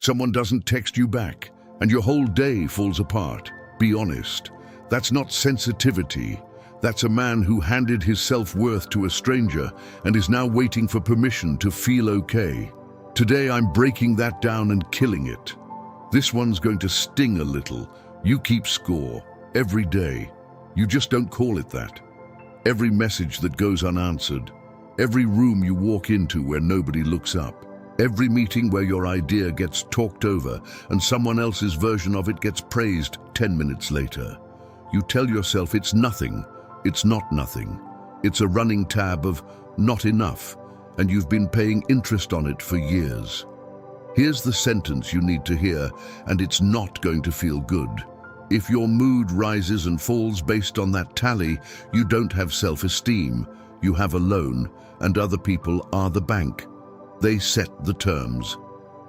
Someone doesn't text you back, and your whole day falls apart. Be honest. That's not sensitivity. That's a man who handed his self-worth to a stranger and is now waiting for permission to feel okay. Today I'm breaking that down and killing it. This one's going to sting a little. You keep score. Every day. You just don't call it that. Every message that goes unanswered. Every room you walk into where nobody looks up. Every meeting where your idea gets talked over and someone else's version of it gets praised 10 minutes later. You tell yourself it's nothing. It's not nothing. It's a running tab of not enough, and you've been paying interest on it for years. Here's the sentence you need to hear, and it's not going to feel good. If your mood rises and falls based on that tally, you don't have self-esteem. You have a loan, and other people are the bank. They set the terms.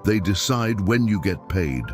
They decide when you get paid.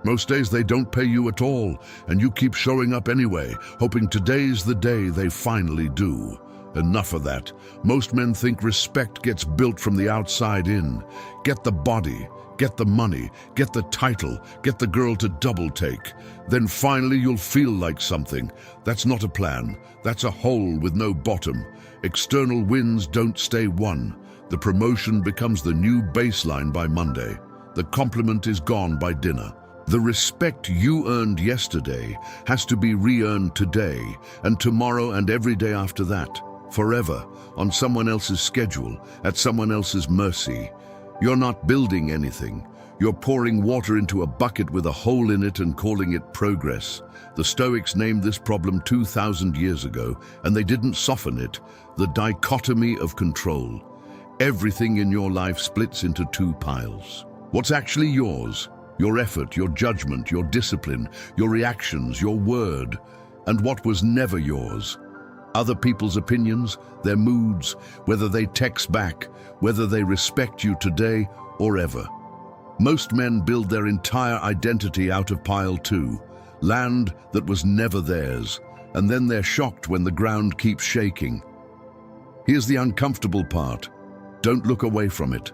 Most days they don't pay you at all, and you keep showing up anyway, hoping today's the day they finally do. Enough of that. Most men think respect gets built from the outside in. Get the body, get the money, get the title, get the girl to double take. Then finally you'll feel like something. That's not a plan. That's a hole with no bottom. External wins don't stay won. The promotion becomes the new baseline by Monday. The compliment is gone by dinner. The respect you earned yesterday has to be re-earned today and tomorrow and every day after that, forever, on someone else's schedule, at someone else's mercy. You're not building anything. You're pouring water into a bucket with a hole in it and calling it progress. The Stoics named this problem 2,000 years ago, and they didn't soften it. The dichotomy of control. Everything in your life splits into two piles. What's actually yours? Your effort, your judgment, your discipline, your reactions, your word. And what was never yours? Other people's opinions, their moods, whether they text back, whether they respect you today or ever. Most men build their entire identity out of pile two, land that was never theirs, and then they're shocked when the ground keeps shaking. Here's the uncomfortable part. Don't look away from it.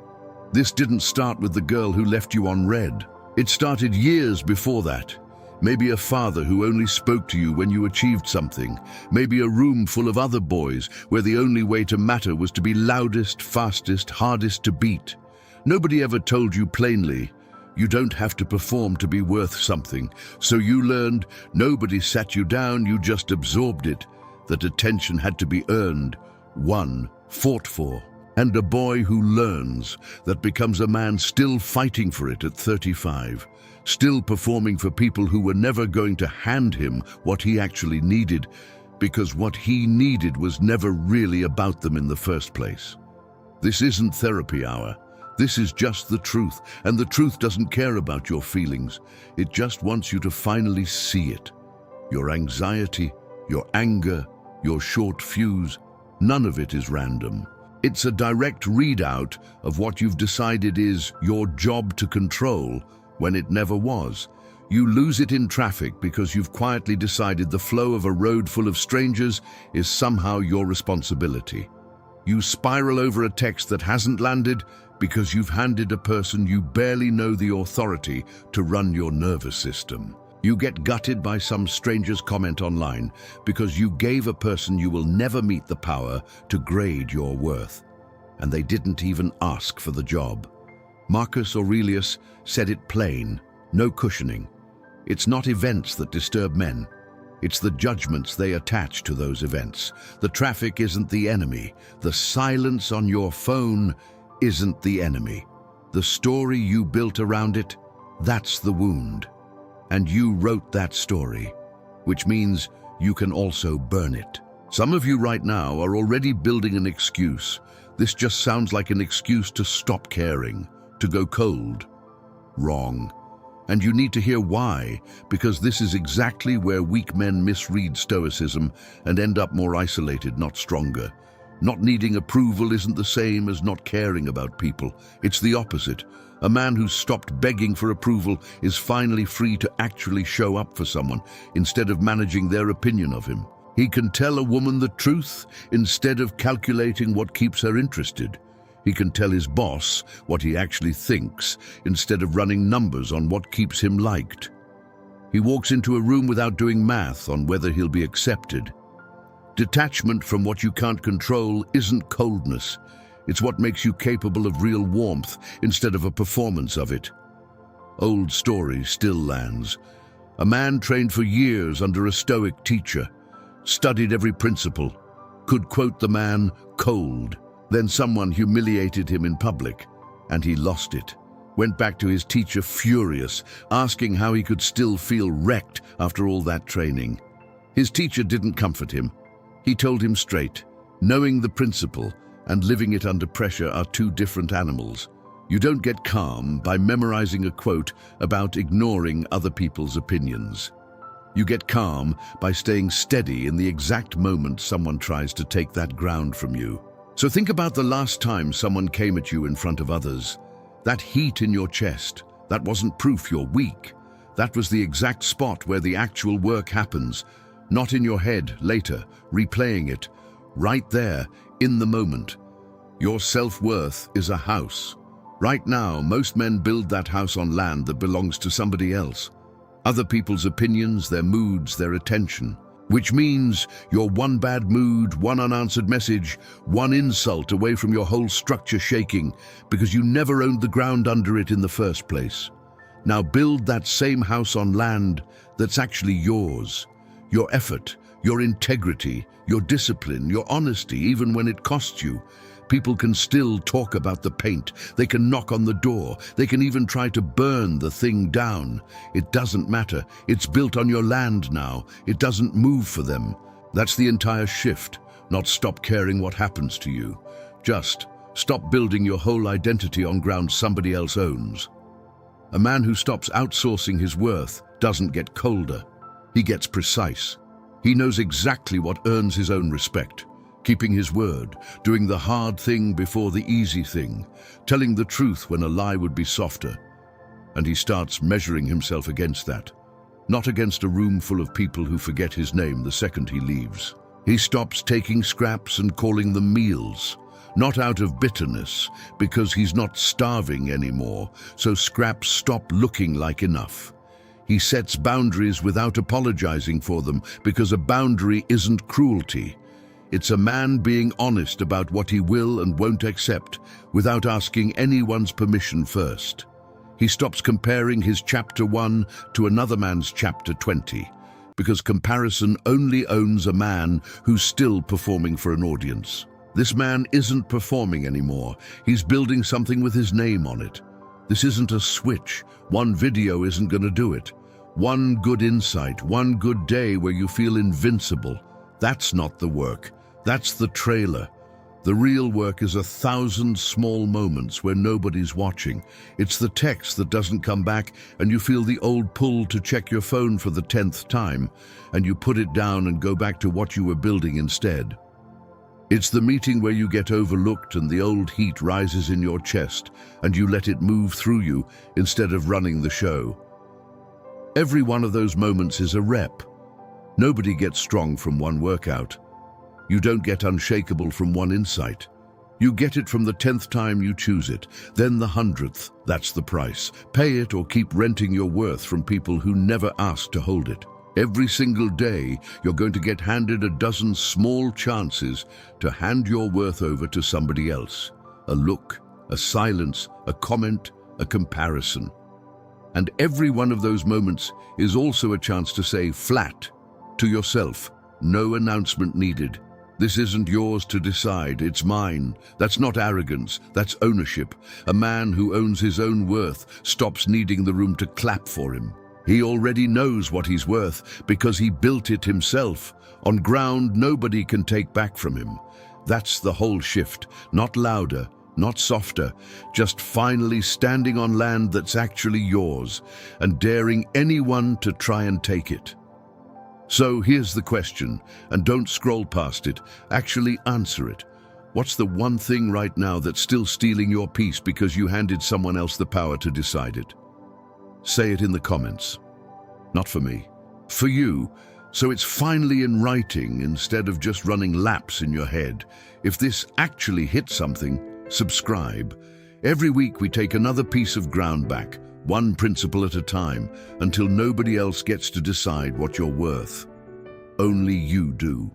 This didn't start with the girl who left you on red. It started years before that. Maybe a father who only spoke to you when you achieved something. Maybe a room full of other boys where the only way to matter was to be loudest, fastest, hardest to beat. Nobody ever told you plainly, you don't have to perform to be worth something. So you learned, nobody sat you down, you just absorbed it. That attention had to be earned, won, fought for. And a boy who learns, that becomes a man still fighting for it at 35, still performing for people who were never going to hand him what he actually needed, because what he needed was never really about them in the first place. This isn't therapy hour. This is just the truth, and the truth doesn't care about your feelings. It just wants you to finally see it. Your anxiety, your anger, your short fuse, none of it is random. It's a direct readout of what you've decided is your job to control when it never was. You lose it in traffic because you've quietly decided the flow of a road full of strangers is somehow your responsibility. You spiral over a text that hasn't landed because you've handed a person you barely know the authority to run your nervous system. You get gutted by some stranger's comment online because you gave a person you will never meet the power to grade your worth. And they didn't even ask for the job. Marcus Aurelius said it plain, no cushioning. It's not events that disturb men. It's the judgments they attach to those events. The traffic isn't the enemy. The silence on your phone isn't the enemy. The story you built around it, that's the wound. And you wrote that story, which means you can also burn it. Some of you right now are already building an excuse. This just sounds like an excuse to stop caring, to go cold. Wrong. And you need to hear why, because this is exactly where weak men misread Stoicism and end up more isolated, not stronger. Not needing approval isn't the same as not caring about people. It's the opposite. A man who's stopped begging for approval is finally free to actually show up for someone instead of managing their opinion of him. He can tell a woman the truth instead of calculating what keeps her interested. He can tell his boss what he actually thinks instead of running numbers on what keeps him liked. He walks into a room without doing math on whether he'll be accepted. Detachment from what you can't control isn't coldness. It's what makes you capable of real warmth instead of a performance of it. Old story still lands. A man trained for years under a Stoic teacher, studied every principle, could quote the man cold. Then someone humiliated him in public, and he lost it. Went back to his teacher furious, asking how he could still feel wrecked after all that training. His teacher didn't comfort him. He told him straight, knowing the principle and living it under pressure are two different animals. You don't get calm by memorizing a quote about ignoring other people's opinions. You get calm by staying steady in the exact moment someone tries to take that ground from you. So think about the last time someone came at you in front of others. That heat in your chest, that wasn't proof you're weak. That was the exact spot where the actual work happens, not in your head later, replaying it, right there, in the moment. Your self-worth is a house. Right now, most men build that house on land that belongs to somebody else. Other people's opinions, their moods, their attention. Which means you're one bad mood, one unanswered message, one insult away from your whole structure shaking because you never owned the ground under it in the first place. Now build that same house on land that's actually yours. Your effort, your integrity, your discipline, your honesty, even when it costs you. People can still talk about the paint. They can knock on the door. They can even try to burn the thing down. It doesn't matter. It's built on your land now. It doesn't move for them. That's the entire shift. Not stop caring what happens to you. Just stop building your whole identity on ground somebody else owns. A man who stops outsourcing his worth doesn't get colder. He gets precise. He knows exactly what earns his own respect. Keeping his word, doing the hard thing before the easy thing, telling the truth when a lie would be softer. And he starts measuring himself against that, not against a room full of people who forget his name the second he leaves. He stops taking scraps and calling them meals, not out of bitterness, because he's not starving anymore, so scraps stop looking like enough. He sets boundaries without apologizing for them, because a boundary isn't cruelty. It's a man being honest about what he will and won't accept without asking anyone's permission first. He stops comparing his chapter 1 to another man's chapter 20, because comparison only owns a man who's still performing for an audience. This man isn't performing anymore. He's building something with his name on it. This isn't a switch. One video isn't going to do it. One good insight, one good day where you feel invincible. That's not the work. That's the trailer. The real work is 1,000 small moments where nobody's watching. It's the text that doesn't come back and you feel the old pull to check your phone for the 10th time, and you put it down and go back to what you were building instead. It's the meeting where you get overlooked and the old heat rises in your chest and you let it move through you instead of running the show. Every one of those moments is a rep. Nobody gets strong from one workout. You don't get unshakable from one insight. You get it from the 10th time you choose it, then the 100th, that's the price. Pay it or keep renting your worth from people who never asked to hold it. Every single day, you're going to get handed a dozen small chances to hand your worth over to somebody else. A look, a silence, a comment, a comparison. And every one of those moments is also a chance to say flat to yourself, no announcement needed. This isn't yours to decide, it's mine. That's not arrogance, that's ownership. A man who owns his own worth stops needing the room to clap for him. He already knows what he's worth because he built it himself, on ground nobody can take back from him. That's the whole shift, not louder, not softer, just finally standing on land that's actually yours and daring anyone to try and take it. So here's the question, and don't scroll past it, actually answer it. What's the one thing right now that's still stealing your peace because you handed someone else the power to decide it? Say it in the comments. Not for me, for you, so it's finally in writing instead of just running laps in your head. If this actually hit something, subscribe. Every week we take another piece of ground back, one principle at a time, until nobody else gets to decide what you're worth. Only you do.